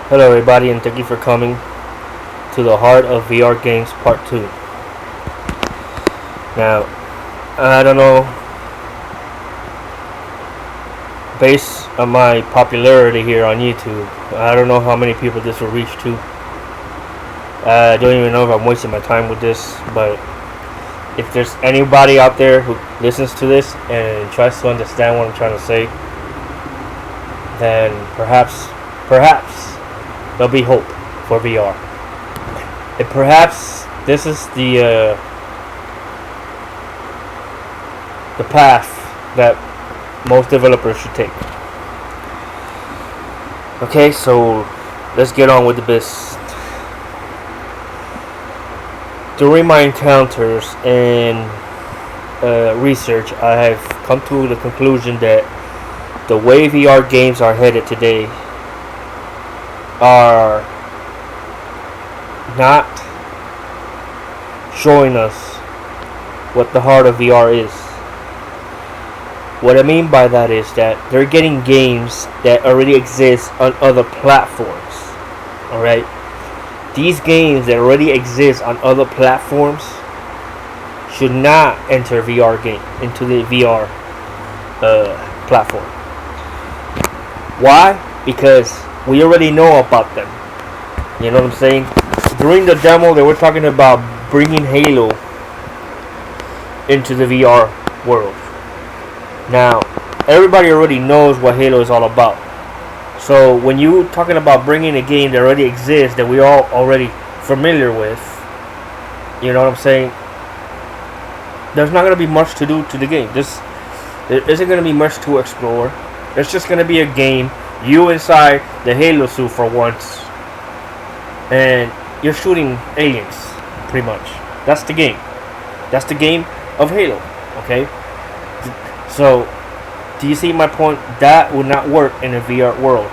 Hello, everybody, and thank you for coming to the Heart of VR Games Part 2. Now, I don't know, based on my popularity here on YouTube, I don't know how many people this will reach to. I don't even know if I'm wasting my time with this, but if there's anybody out there who listens to this and tries to understand what I'm trying to say, then perhaps there'll be hope for VR. And perhaps this is the path that most developers should take. Okay, so let's get on with the business. During my encounters and research, I have come to the conclusion that the way VR games are headed today are not showing us what the heart of VR is. What I mean by that is that they're getting games that already exist on other platforms. Alright? These games that already exist on other platforms should not enter into the VR platform. Why? Because we already know about them. You know what I'm saying? During the demo, they were talking about bringing Halo into the VR world. Now, everybody already knows what Halo is all about. So, when you're talking about bringing a game that already exists, that we're all already familiar with, you know what I'm saying? There's not going to be much to do to the game. There isn't going to be much to explore. It's just going to be a game. You inside the Halo suit for once, and you're shooting aliens, pretty much. That's the game. That's the game of Halo. Okay. So, do you see my point? That would not work in a VR world.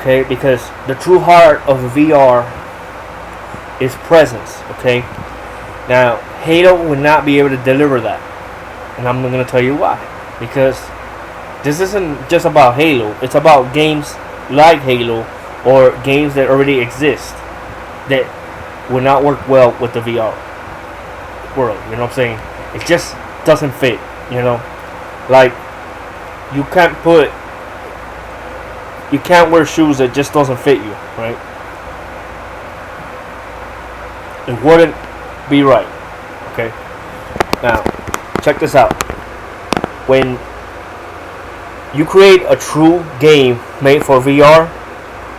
Okay, because the true heart of VR is presence. Okay. Now, Halo would not be able to deliver that, and I'm going to tell you why. Because this isn't just about Halo. It's about games like Halo or games that already exist that would not work well with the VR world. You know what I'm saying? It just doesn't fit. You know, like you can't wear shoes that just doesn't fit you, right? It wouldn't be right. Okay. Now, check this out. When you create a true game made for VR,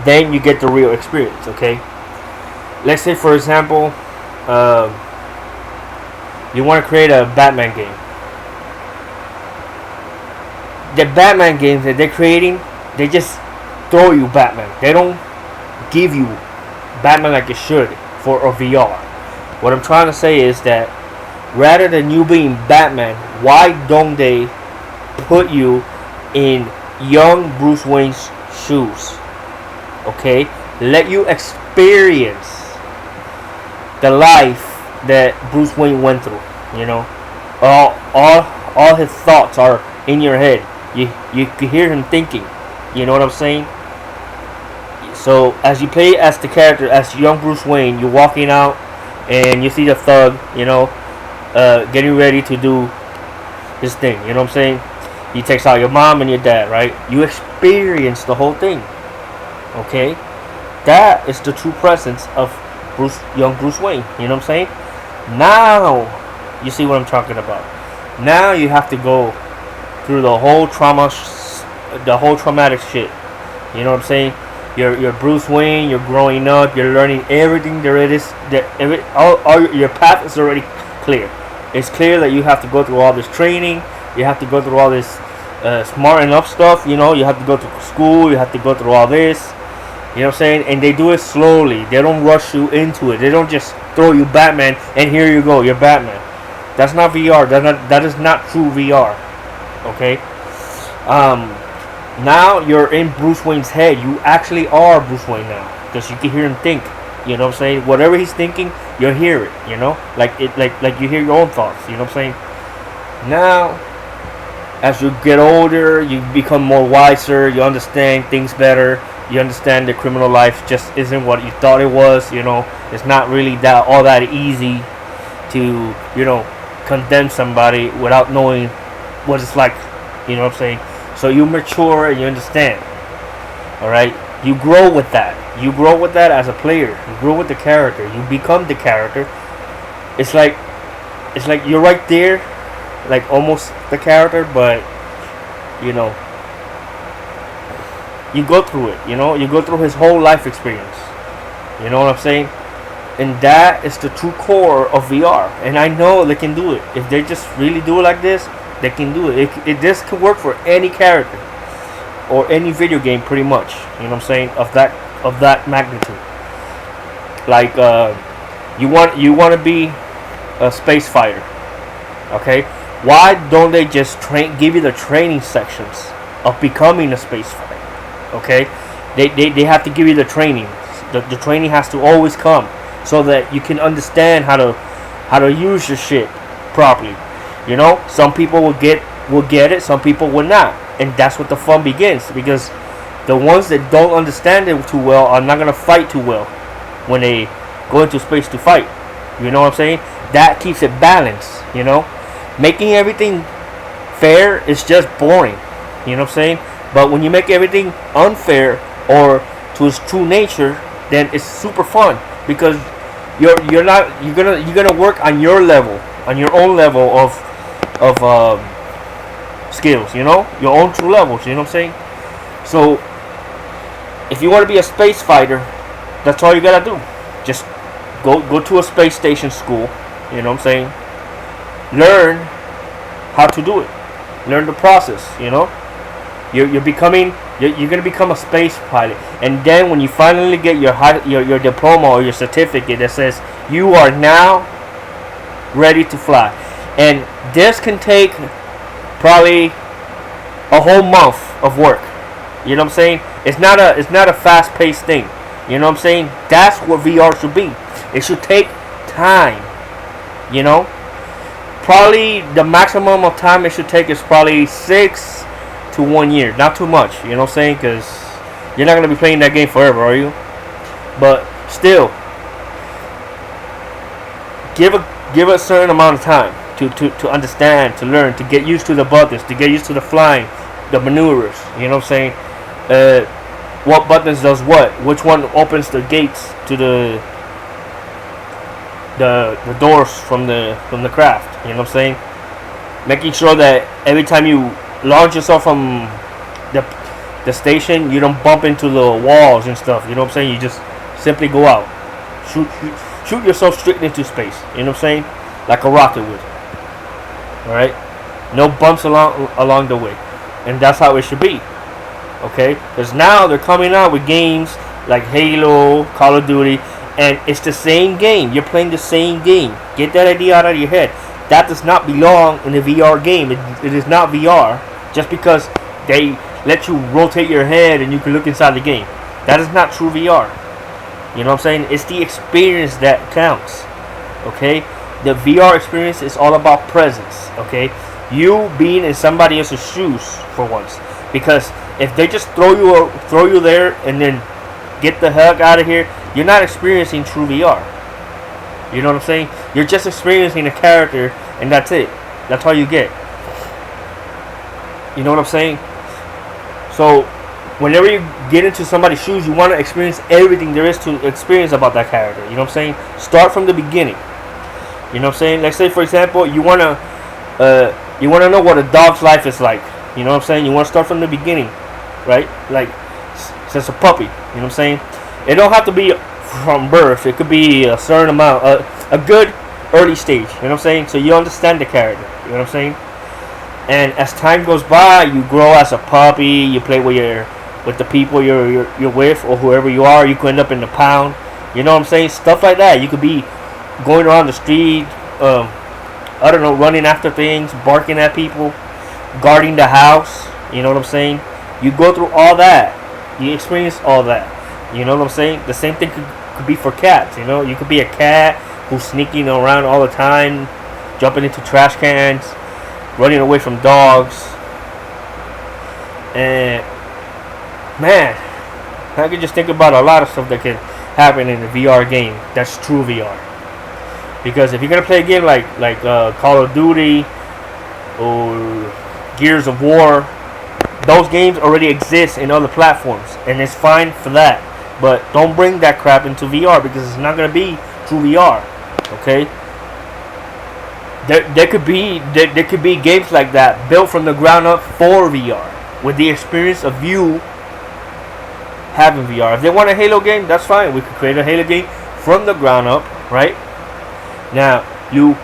then you get the real experience, okay? Let's say, for example, you want to create a Batman game. The Batman games that they're creating, they just throw you Batman. They don't give you Batman like it should for a VR. What I'm trying to say is that rather than you being Batman, why don't they put you in young Bruce Wayne's shoes? Okay, let you experience the life that Bruce Wayne went through. You know, all his thoughts are in your head. You can hear him thinking. You know what I'm saying? So as you play as the character, as young Bruce Wayne, you're walking out and you see the thug, you know, getting ready to do his thing. You know what I'm saying? He takes out your mom and your dad, right? You experience the whole thing. Okay? That is the true presence of young Bruce Wayne. You know what I'm saying? Now, you see what I'm talking about. Now you have to go through the whole traumatic shit. You know what I'm saying? You're Bruce Wayne. You're growing up. You're learning everything there is. Your path is already clear. It's clear that you have to go through all this training. You have to go through all this smart enough stuff. You know, you have to go to school. You have to go through all this. You know what I'm saying? And they do it slowly. They don't rush you into it. They don't just throw you Batman and here you go, you're Batman. That's not VR. That is not true VR. Okay? Now you're in Bruce Wayne's head. You actually are Bruce Wayne now. Because you can hear him think. You know what I'm saying? Whatever he's thinking, you hear it, you know? Like you hear your own thoughts, you know what I'm saying? Now As you get older, you become more wiser. You understand things better. You understand the criminal life just isn't what you thought it was. It's not really that all that easy to condemn somebody without knowing what it's like. You know what I'm saying? So you mature and you understand. All right. You grow with that. You grow with that as a player. You grow with the character. You become the character. It's like you're right there, like almost the character, but you know you go through it. You go through his whole life experience. You know what I'm saying? And that is the true core of VR. And I know they can do it. If they just really do it like this, they can do it. This could work for any character or any video game, pretty much. You know what I'm saying? Of that magnitude. Like you want to be a space fighter. Okay, why don't they just give you the training sections of becoming a space fighter? Okay, they have to give you the training. The training has to always come so that you can understand how to use your shit properly. Some people will get it, some people will not, and that's what the fun begins, because the ones that don't understand it too well are not gonna fight too well when they go into space to fight. You know what I'm saying? That keeps it balanced. Making everything fair is just boring. You know what I'm saying? But when you make everything unfair or to its true nature, then it's super fun, because you're gonna work on your level, on your own level of skills. Your own true levels. You know what I'm saying? So if you want to be a space fighter, that's all you gotta do. Just go to a space station school. You know what I'm saying? Learn how to do it. Learn the process. You're gonna become a space pilot, and then when you finally get your diploma or your certificate that says you are now ready to fly, and this can take probably a whole month of work. You know what I'm saying? It's not a fast-paced thing. You know what I'm saying? That's what VR should be. It should take time. Probably the maximum of time it should take is probably 6 to 1 year. Not too much. You know what I'm saying? Because you're not gonna be playing that game forever, are you? But still, give a certain amount of time to understand, to learn, to get used to the buttons, to get used to the flying, the maneuvers. You know what I'm saying? What buttons does what? Which one opens the gates to the doors from the craft? You know what I'm saying? Making sure that every time you launch yourself from the station, you don't bump into the walls and stuff. You know what I'm saying? You just simply go out, shoot yourself straight into space. You know what I'm saying? Like a rocket would. All right, no bumps along the way, and that's how it should be. Okay, because now they're coming out with games like Halo, Call of Duty, and it's the same game. You're playing the same game. Get that idea out of your head. That does not belong in a VR game. It is not VR just because they let you rotate your head and you can look inside the game. That is not true VR. You know what I'm saying? It's the experience that counts. Okay? The VR experience is all about presence. Okay? You being in somebody else's shoes for once. Because if they just throw you there and then get the heck out of here, you're not experiencing true VR. You know what I'm saying? You're just experiencing a character, and that's it. That's all you get. You know what I'm saying? So, whenever you get into somebody's shoes, you want to experience everything there is to experience about that character. You know what I'm saying? Start from the beginning. You know what I'm saying? Let's say, for example, you wanna know what a dog's life is like. You know what I'm saying? You want to start from the beginning, right? Like, since a puppy. You know what I'm saying? It don't have to be from birth. It could be a certain amount, a good early stage. You know what I'm saying? So you understand the character. You know what I'm saying? And as time goes by, you grow as a puppy. You play with the people you're with, or whoever you are. You could end up in the pound. You know what I'm saying? Stuff like that. You could be going around the street. I don't know, running after things, barking at people, guarding the house. You know what I'm saying? You go through all that. You experience all that. You know what I'm saying? The same thing could be for cats. You know, you could be a cat who's sneaking around all the time, jumping into trash cans, running away from dogs. And man, I can just think about a lot of stuff that can happen in a VR game that's true VR. Because if you're gonna play a game like Call of Duty or Gears of War, those games already exist in other platforms, and it's fine for that. But don't bring that crap into VR because it's not gonna be true VR. Okay. There could be games like that built from the ground up for VR with the experience of you having VR. If they want a Halo game, that's fine. We could create a Halo game from the ground up, right? Now, you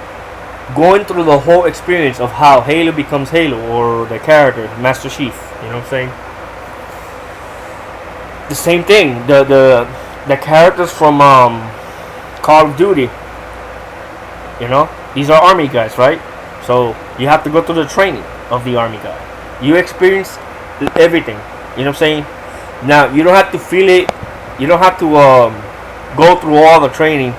going through the whole experience of how Halo becomes Halo, or the character, Master Chief. You know what I'm saying? The same thing. The characters from Call of Duty. You know, these are army guys, right? So you have to go through the training of the army guy. You experience everything. You know what I'm saying? Now you don't have to feel it. You don't have to go through all the training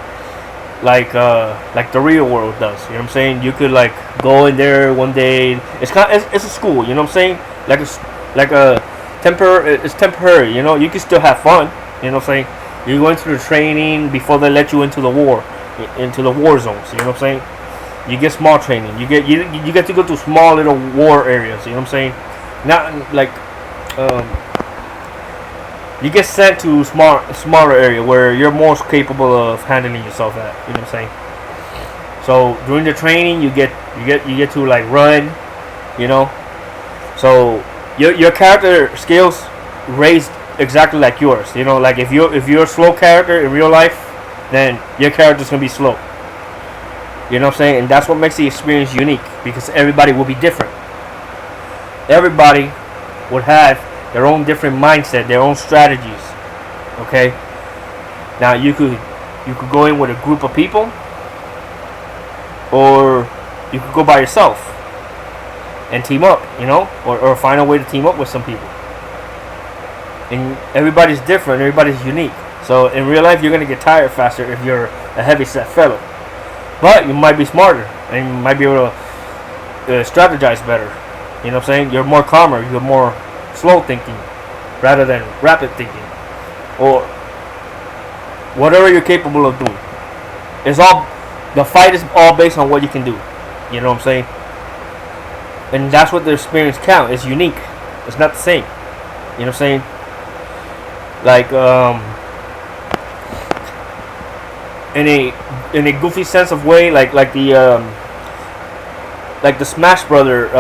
like the real world does. You know what I'm saying? You could like go in there one day. It's a school. You know what I'm saying? It's temporary. You know, you can still have fun. You know what I'm saying? You're going through the training before they let you into the war zones. You know what I'm saying? You get small training. You get to go to small little war areas. You know what I'm saying? Not like you get sent to smaller area where you're more capable of handling yourself at. You know what I'm saying? So during the training, you get to like run. You know, so your character skills raised exactly like yours. You know, like if you're a slow character in real life, then your character's gonna be slow. You know what I'm saying? And that's what makes the experience unique, because everybody will be different. Everybody would have their own different mindset, their own strategies. Okay? Now you could go in with a group of people, or you could go by yourself and team up, you know, or find a way to team up with some people. And everybody's different, everybody's unique. So in real life, you're gonna get tired faster if you're a heavy-set fellow. But you might be smarter, and you might be able to strategize better. You know what I'm saying? You're more calmer, you're more slow thinking rather than rapid thinking, or whatever you're capable of doing. The fight is all based on what you can do. You know what I'm saying? And that's what the experience counts. It's unique. It's not the same. You know what I'm saying? Like in a goofy sense of way, like the Smash Brother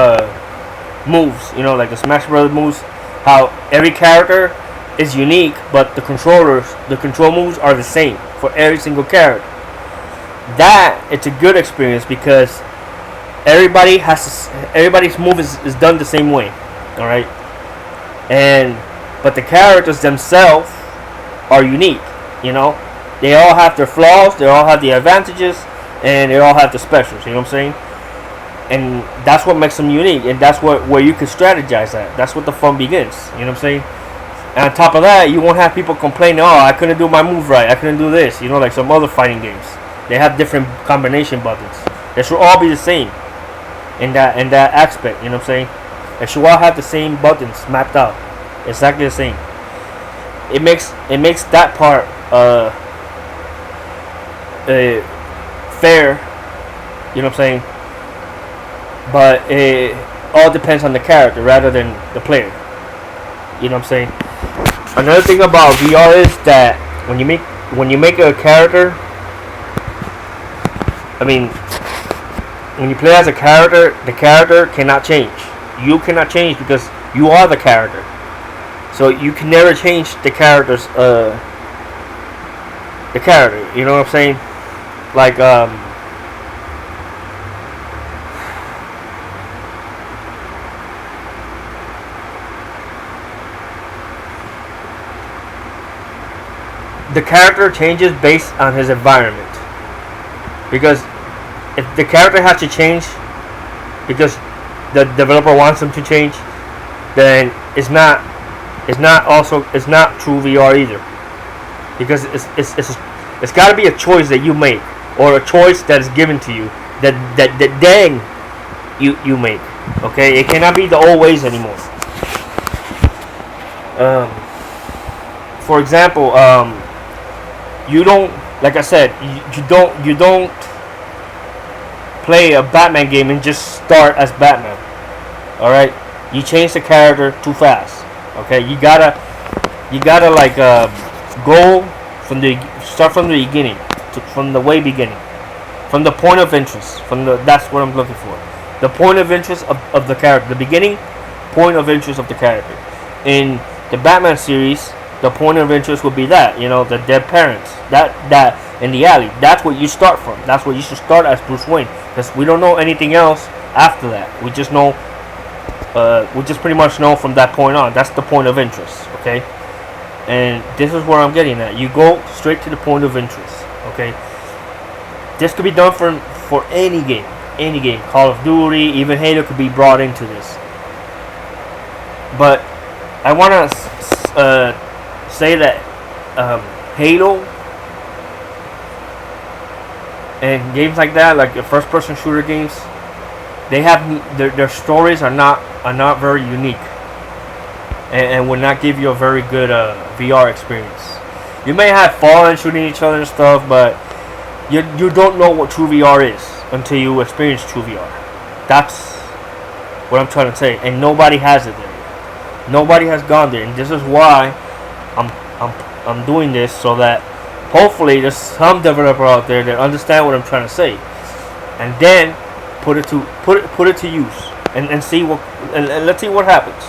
moves. You know, like the Smash Brother moves. How every character is unique, but the control moves are the same for every single character. That it's a good experience because everybody's move is done the same way. All right, but the characters themselves are unique. You know, they all have their flaws, they all have the advantages, and they all have the specials. You know what I'm saying? And that's what makes them unique, and that's where you can strategize at. That's what the fun begins. You know what I'm saying? And on top of that, you won't have people complaining, oh, I couldn't do my move right, I couldn't do this. You know, like some other fighting games. They have different combination buttons. They should all be the same in that aspect. You know what I'm saying? They should all have the same buttons mapped out, exactly the same. It makes that part fair. You know what I'm saying? But it all depends on the character rather than the player. You know what I'm saying? Another thing about VR is that when you make a character, I mean, when you play as a character, the character cannot change. You cannot change because you are the character. So you can never change the character's the character. You know what I'm saying? Like the character changes based on his environment. Because if the character has to change because the developer wants him to change, then it's not true VR either. Because it's got to be a choice that you make, or a choice that is given to you that then you make. Okay, it cannot be the old ways anymore. Um, for example, you don't, like I said, you don't play a Batman game and just start as Batman. All right, you change the character too fast. Okay, you gotta like go from the start from the beginning, from the way beginning, from the point of interest, that's what I'm looking for. The point of interest of the character, the beginning point of interest of the character. In the Batman series, the point of interest would be that, the dead parents, that in the alley. That's what you start from. That's what you should start as Bruce Wayne, because we don't know anything else after that. We just know, we just pretty much know from that point on. That's the point of interest, okay? And this is where I'm getting at. You go straight to the point of interest, okay? This could be done for any game. Any game. Call of Duty, even Halo could be brought into this. But I want to say that Halo and games like that, like the first-person shooter games, they have their stories are not very unique, and will not give you a very good VR experience. You may have fun shooting each other and stuff, but you don't know what true VR is until you experience true VR. That's what I'm trying to say, and nobody has it there yet. Nobody has gone there, and this is why I'm doing this, so that hopefully there's some developer out there that understand what I'm trying to say, and then put it to use, and see what, and let's see what happens.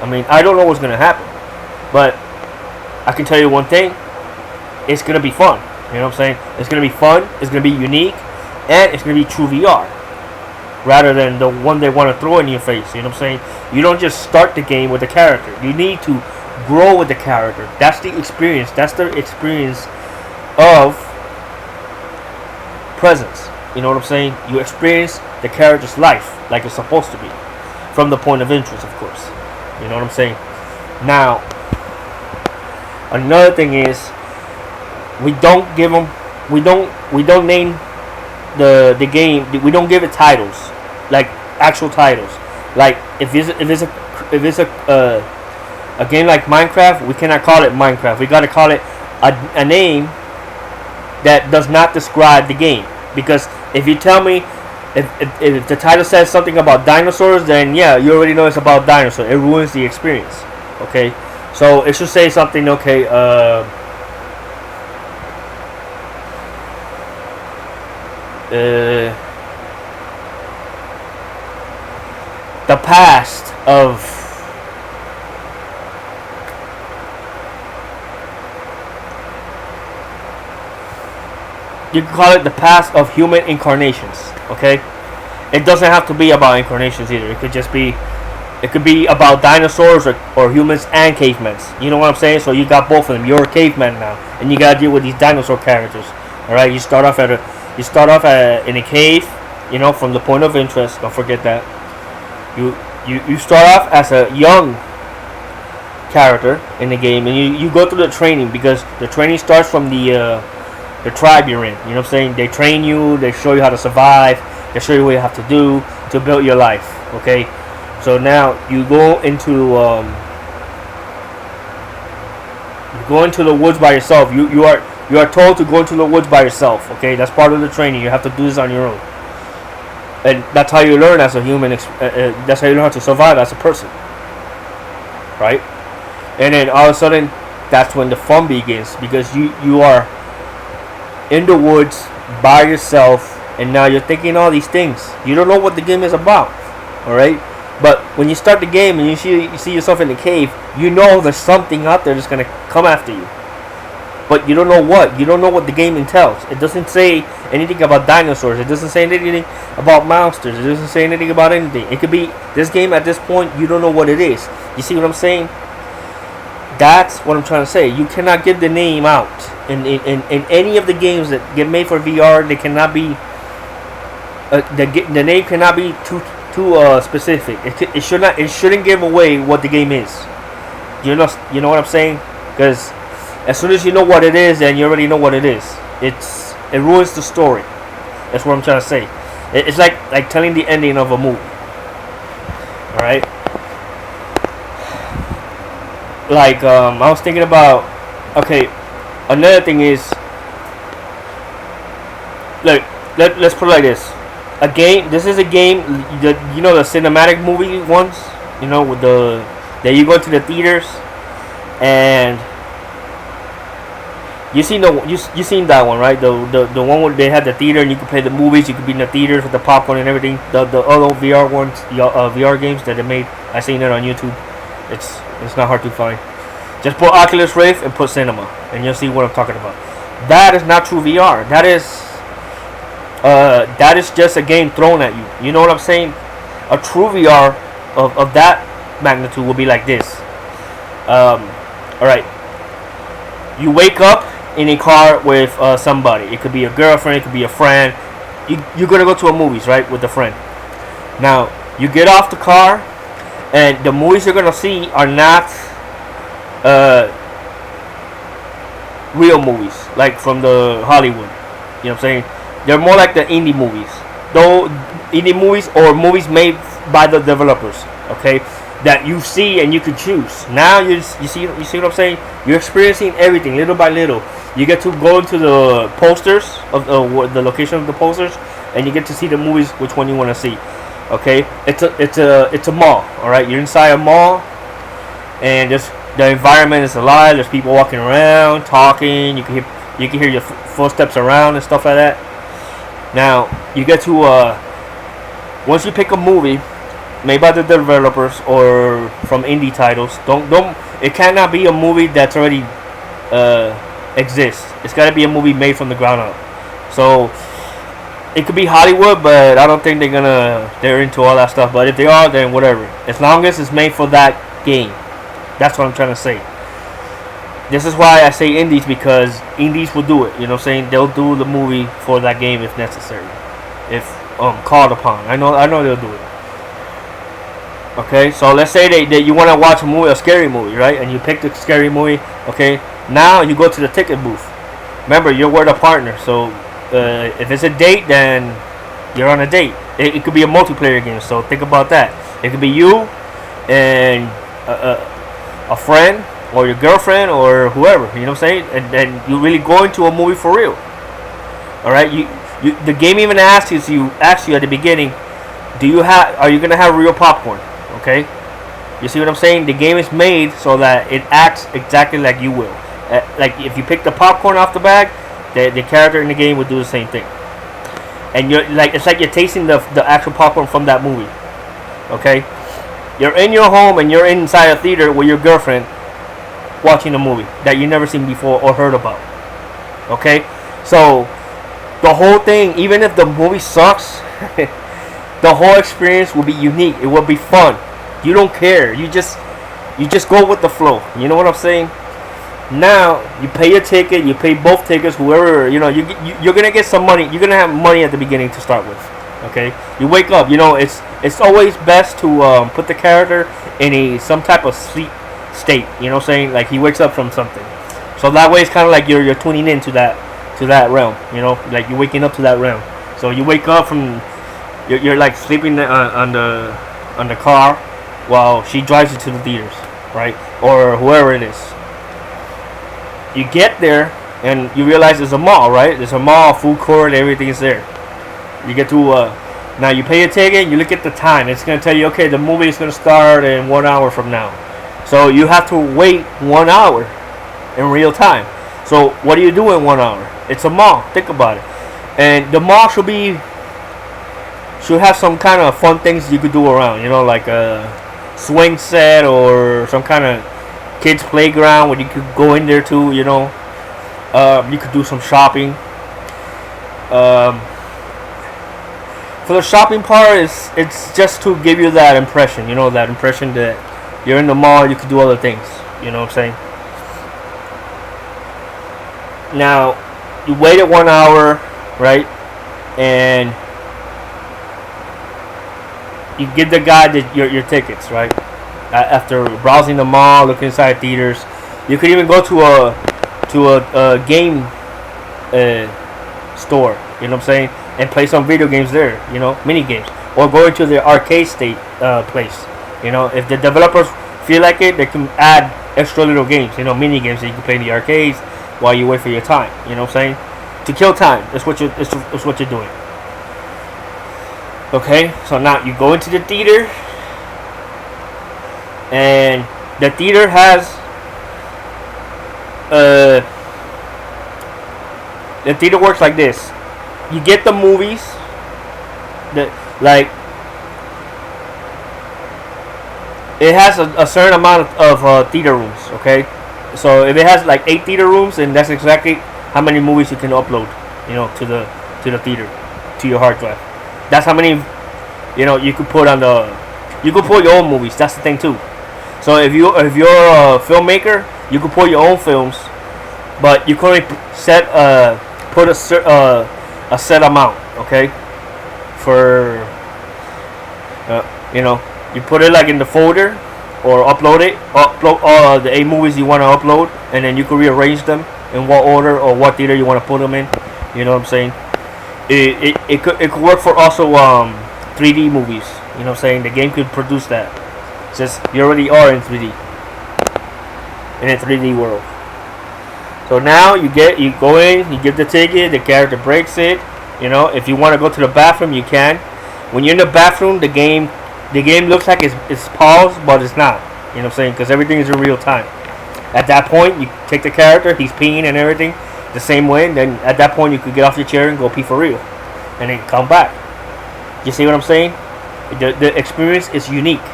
I mean, I don't know what's gonna happen, but I can tell you one thing: it's gonna be fun. You know what I'm saying? It's gonna be fun. It's gonna be unique, and it's gonna be true VR, rather than the one they want to throw in your face. You know what I'm saying? You don't just start the game with the character. You need to grow with the character. That's the experience. That's the experience of presence. You know what I'm saying? You experience the character's life like it's supposed to be, from the point of interest, of course. You know what I'm saying? Now, another thing is, we don't name the game. We don't give it titles, like actual titles. Like if it's a game like Minecraft, we cannot call it Minecraft. We gotta call it a name that does not describe the game. Because if you tell me, if the title says something about dinosaurs, then yeah, you already know it's about dinosaurs. It ruins the experience. Okay, so it should say something. Okay, the past of you can call it the past of human incarnations. Okay, it doesn't have to be about incarnations either. It could be about dinosaurs or humans and cavemen. You know what I'm saying? So you got both of them. You're a caveman now, and you gotta deal with these dinosaur characters. All right, you start off in a cave. You know, from the point of interest. Don't forget that. You start off as a young character in the game, and you go through the training, because the training starts from the tribe you're in. You know what I'm saying? They train you. They show you how to survive. They show you what you have to do to build your life. Okay, so now you go into the woods by yourself. You are told to go into the woods by yourself. Okay, that's part of the training. You have to do this on your own, and that's how you learn as a human. That's how you learn how to survive as a person, right? And then all of a sudden, that's when the fun begins, because you are in the woods by yourself, and now you're thinking all these things. You don't know what the game is about, all right? But when you start the game and you see yourself in the cave, you know there's something out there that's gonna come after you, but you don't know what. You don't know what the game entails. It doesn't say anything about dinosaurs. It doesn't say anything about monsters. It doesn't say anything about anything. It could be this game at this point. You don't know what it is. You see what I'm saying? That's what I'm trying to say. You cannot give the name out in any of the games that get made for VR. They cannot be. The name cannot be too specific. It should not. It shouldn't give away what the game is. You know what I'm saying? Because as soon as you know what it is, then you already know what it is. It ruins the story. That's what I'm trying to say. It's like telling the ending of a movie. All right. Like I was thinking about. Okay, another thing is like let's put it like this. A game. This is a game. You know the cinematic movie ones. You know with the that you go to the theaters and you seen that one, right? The one where they had the theater and you could play the movies. You could be in the theaters with the popcorn and everything. The other VR ones, VR games that they made. I seen it on YouTube. It's not hard to find. Just put Oculus Rift and put cinema, and you'll see what I'm talking about. That is not true VR. That is just a game thrown at you. You know what I'm saying? A true VR of that magnitude will be like this. All right. You wake up in a car with somebody. It could be a girlfriend. It could be a friend. You're gonna go to a movies, right, with a friend. Now you get off the car, and the movies you're gonna see are not real movies, like from the Hollywood. You know what I'm saying? They're more like the indie movies, though indie movies or movies made by the developers. Okay, that you see and you can choose. Now you see what I'm saying? You're experiencing everything little by little. You get to go into the posters of the location of the posters, and you get to see the movies which one you want to see. Okay, it's a mall. All right, you're inside a mall, and just the environment is alive. There's people walking around, talking. You can hear your footsteps around and stuff like that. Now you get to once you pick a movie made by the developers or from indie titles, don't it cannot be a movie that's already exists. It's got to be a movie made from the ground up. So it could be Hollywood, but I don't think they're into all that stuff. But if they are, then whatever. As long as it's made for that game. That's what I'm trying to say. This is why I say indies, because indies will do it. You know what I'm saying? They'll do the movie for that game if necessary. If called upon. I know they'll do it. Okay, so let's say that you want to watch a scary movie, right? And you pick the scary movie. Okay, now you go to the ticket booth. Remember, you're with a partner. So if it's a date, then you're on a date. It could be a multiplayer game. So think about that. It could be you and a friend or your girlfriend or whoever. You know what I'm saying? And then you really go into a movie for real. All right. The game even asks you at the beginning, are you gonna have real popcorn? Okay. You see what I'm saying? The game is made so that it acts exactly like you will. Like if you pick the popcorn off the bag, the character in the game would do the same thing. And it's like you're tasting the actual popcorn from that movie. Okay. You're in your home and you're inside a theater with your girlfriend watching a movie that you never seen before or heard about. Okay? So the whole thing, even if the movie sucks, the whole experience will be unique. It will be fun. You don't care. You just go with the flow. You know what I'm saying? Now you pay your ticket. You pay both tickets. Whoever you're gonna get some money. You're gonna have money at the beginning to start with. Okay, you wake up. It's always best to put the character in some type of sleep state. You know what I'm saying? Like he wakes up from something. So that way it's kind of like you're tuning into that realm. You know, like you're waking up to that realm. So you wake up from you're like sleeping on the car while she drives you to the theaters, right? Or whoever it is. You get there and you realize there's a mall, right? There's a mall, food court, everything is there. You get to now you pay a ticket. You look at the time. It's gonna tell you, okay, the movie is gonna start in 1 hour from now. So you have to wait 1 hour in real time. So what do you do in 1 hour? It's a mall. Think about it. And the mall should have some kind of fun things you could do around. You know, like a swing set or some kind of kids playground where you could go in there too. You know, you could do some shopping. For the shopping part, it's just to give you that impression. You know, that impression that you're in the mall, you could do other things. You know what I'm saying? Now, you waited 1 hour, right? And you give the guy your tickets, right? After browsing the mall, looking inside theaters, you could even go to a game store. You know what I'm saying? And play some video games there. You know, mini games, or go into the arcade state place. You know, if the developers feel like it, they can add extra little games, mini games that you can play in the arcades while you wait for your time. You know what I'm saying? To kill time. That's what you're doing. Okay, so now you go into the theater, and the theater has the theater works like this. You get the movies that it has a certain amount of theater rooms. Okay, so if it has like 8 theater rooms, then that's exactly how many movies you can upload, to the theater, to your hard drive. That's how many, you could put on the. You could put your own movies. That's the thing too. So if you're a filmmaker, you could put your own films, but you can only put a set amount. Okay, for you put it like in the folder, or upload all the 8 movies you want to upload, and then you can rearrange them in what order or what theater you want to put them in. You know what I'm saying? It could work for also 3D movies. You know what I'm saying? The game could produce that. It's just you already are in 3D, in a 3D world. So now you go in, you give the ticket, the character breaks it. If you want to go to the bathroom, you can. When you're in the bathroom, the game looks like it's paused, but it's not. You know what I'm saying? Because everything is in real time. At that point, you take the character, he's peeing and everything the same way. And then at that point, you could get off your chair and go pee for real, and then come back. You see what I'm saying? The experience is unique.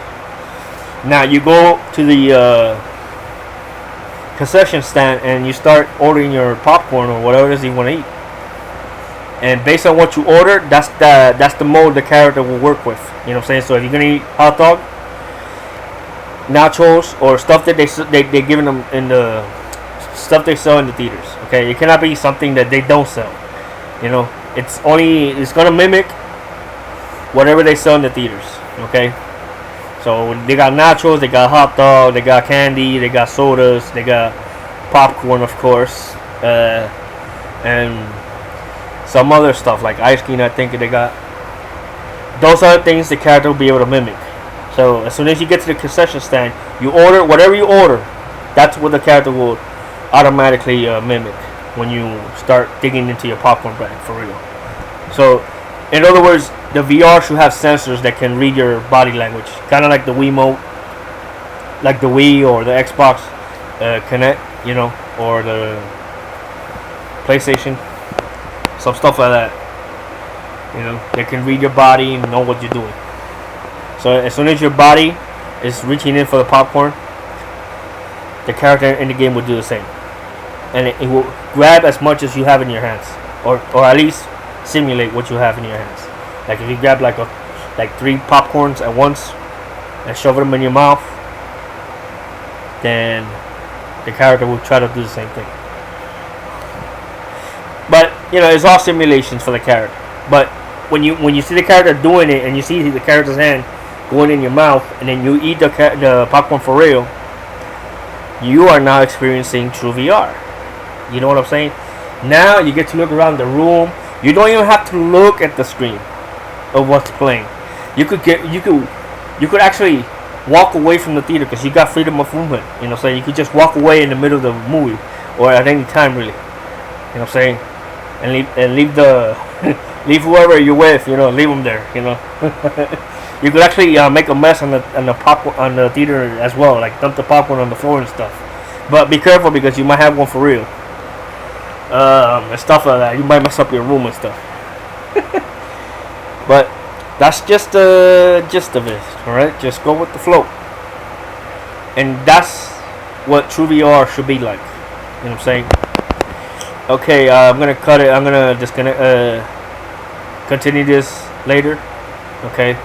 Now you go to the concession stand and you start ordering your popcorn or whatever it is you want to eat. And based on what you order, that's the mode the character will work with. You know what I'm saying? So if you're gonna eat hot dog, nachos, or stuff that they giving them in the stuff they sell in the theaters. Okay, it cannot be something that they don't sell. It's gonna mimic whatever they sell in the theaters. Okay, so they got nachos, they got hot dog, they got candy, they got sodas, they got popcorn, of course, and some other stuff like ice cream. I think they got. Those are things the character will be able to mimic. So as soon as you get to the concession stand, you order whatever you order. That's what the character will automatically mimic when you start digging into your popcorn bag for real. So, in other words, the VR should have sensors that can read your body language, kind of like the Wiimote, like the Wii or the Xbox Connect, or the PlayStation, some stuff like that. They can read your body and know what you're doing. So as soon as your body is reaching in for the popcorn, the character in the game will do the same, and it will grab as much as you have in your hands, or at least simulate what you have in your hands. Like if you grab like 3 popcorns at once and shove them in your mouth, then the character will try to do the same thing. But it's all simulations for the character. But when you see the character doing it, and you see the character's hand going in your mouth, and then you eat the popcorn for real, you are now experiencing true VR. You know what I'm saying? Now you get to look around the room. You don't even have to look at the screen of what's playing. You could actually walk away from the theater because you got freedom of movement. You know what I'm saying? You could just walk away in the middle of the movie or at any time, really. You know what I'm saying? And leave the leave whoever you're with. Leave them there. You could actually make a mess on the theater as well, like dump the popcorn on the floor and stuff. But be careful because you might have one for real. And stuff like that. You might mess up your room and stuff. But that's just the gist of it. Alright? Just go with the flow. And that's what true VR should be like. You know what I'm saying? Okay, I'm gonna cut it. I'm gonna continue this later. Okay.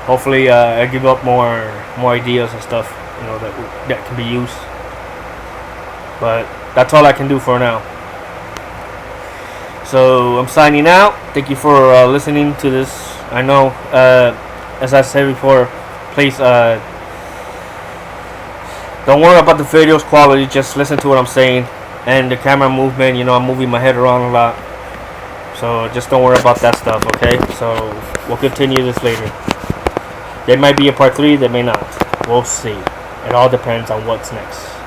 Hopefully, I give up more ideas and stuff. That can be used. But that's all I can do for now. So I'm signing out. Thank you for listening to this. I know, as I said before, please don't worry about the video's quality. Just listen to what I'm saying and the camera movement. I'm moving my head around a lot. So just don't worry about that stuff. Okay. So we'll continue this later. There might be a part 3. There may not. We'll see. It all depends on what's next.